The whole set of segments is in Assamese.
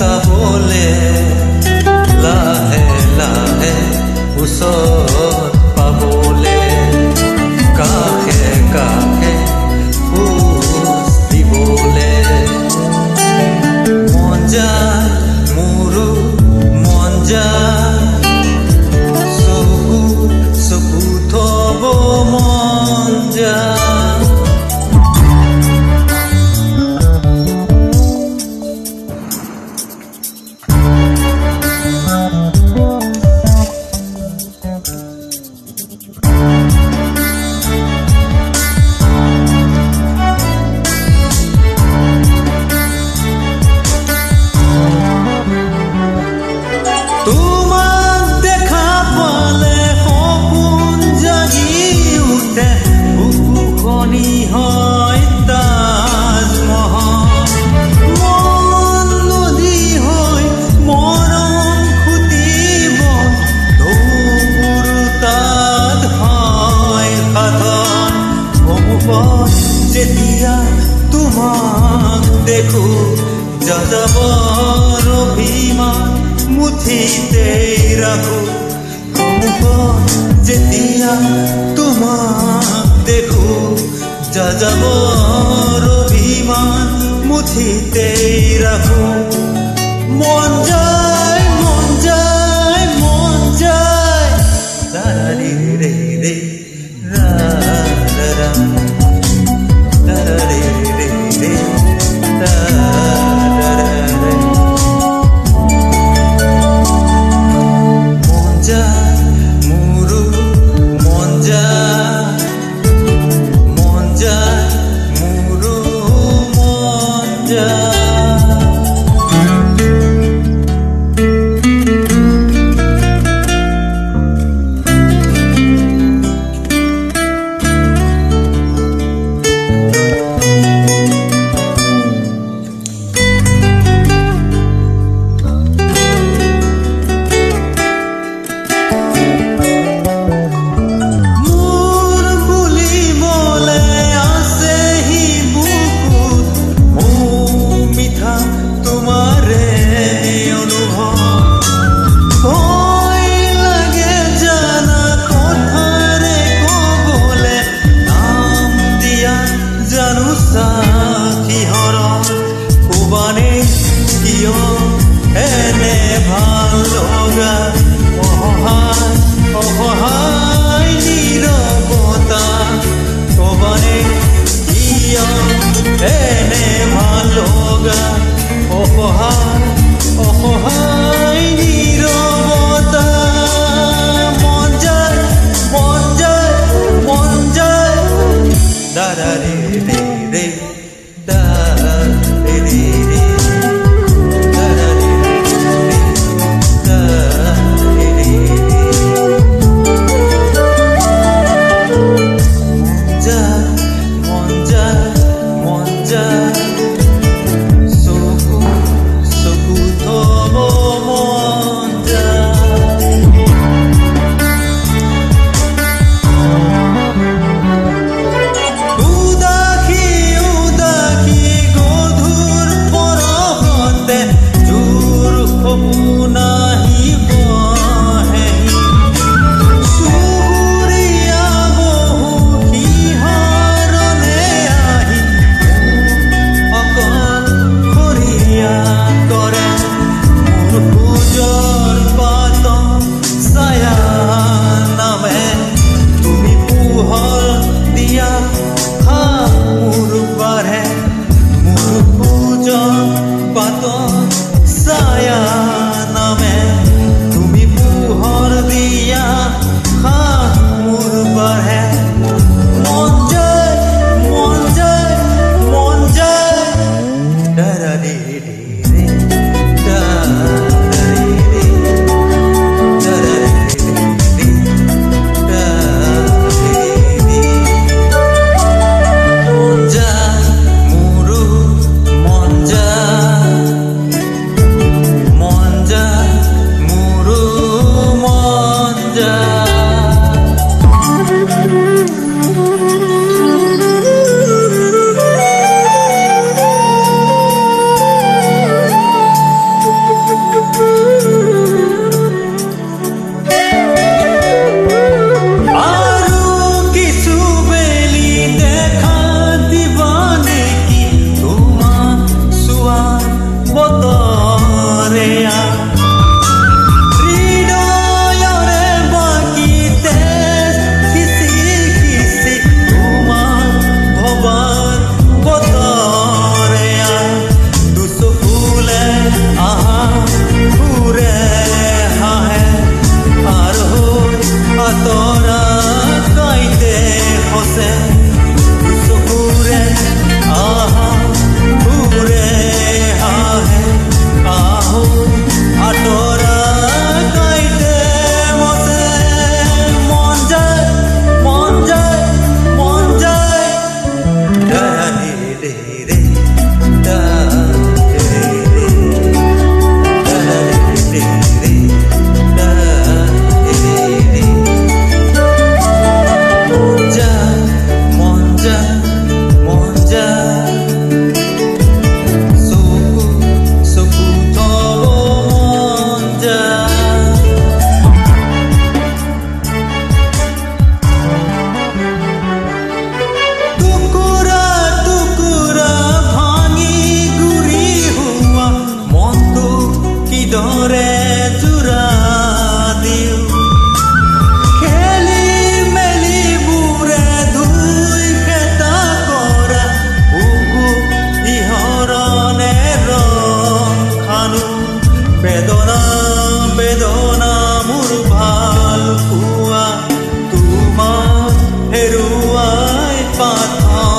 চাবলে লাহে লাহে ওচৰত পাবলে কাষে কাষে খোজ দিবলে মন যায় মোৰো মন যায় চকু থব মন যায় তোমাক দেখা পালে সপোন জাগি উঠে বুকুখনি হয় তাজমহল মন নদী হৈ মৰম খুটিব ঢৌবোৰ তাত হয় সাধন সন্মুখত যেতিয়া তোমাক দেখো যাযাবৰ অভিমান মুঠিতে ৰাখো সন্মুখত যেতিয়া তোমাক দেখো যাযাবৰ অভিমান মুঠিতে রাখো মন যায় মন যায় মন যায় দাঁড়ালি রে রে রা রা রা দাঁড়ালি রে রে রা রা রা রে মোৰো মন যায় মোৰো মন যায় এনে ভাল লগা অসহায় নীৰৱতা কবানে কিয় এনে ভাল লগা অসহায় নীৰৱতা মন যায় মন যায় মন যায় দাদা ৰে ৰে ৰে da re re re উদাসী গধুৰ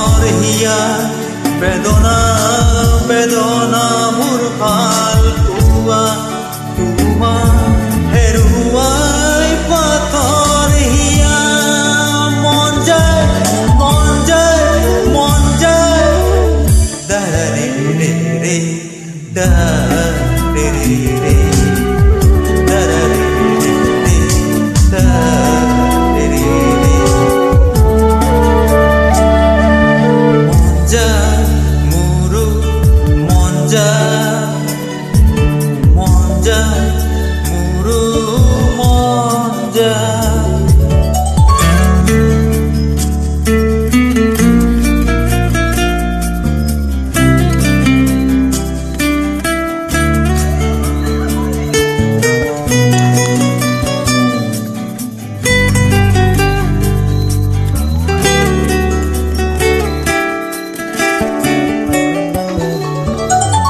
পাথৰ হিয়া বেদনা বেদনা মোৰ ভাল পোৱা তোমাৰ হেৰুৱাই পাথৰ হিয়া মন যায় মন যায় মন যায় দাৰে ৰে ৰে দাৰে ৰে ৰে দাৰে ৰে ৰে দাৰে ৰে ৰে মন যায় মোৰো মন যায় মন যায় মোৰো মন যায়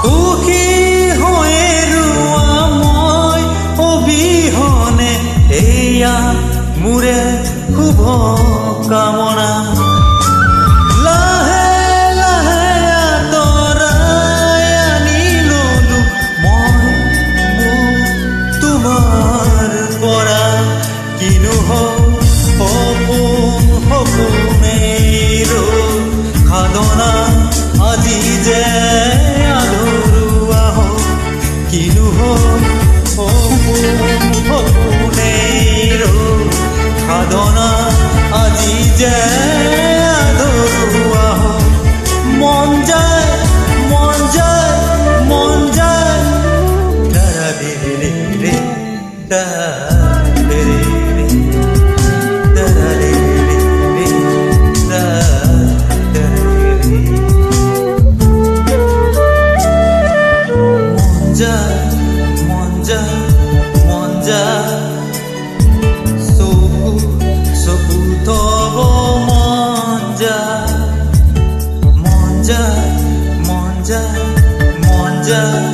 সুখী হৈয়ে ৰোৱা মই অবিহনে এয়া মোৰে শুভ কামনা লাহে লাহে আঁতৰাই আনি ললো মই মোৰ তোমাৰ পৰা কিনো সপোন সপোনেই সাধনা আজি যে আধৰুৱা হ'ল কিনো সপোন সপোনেই সাধনা আজি যে আধৰুৱা হ'ল মন যায় মন যায় মন যায় দাৰা ৰে ৰে ৰে দাৰে ৰে ৰে দাৰা ৰে ৰে ৰে দাৰে ৰে মন যায় মন যায় মন যায় চকু থব মন যায় মন যায় মন যায় মন যায়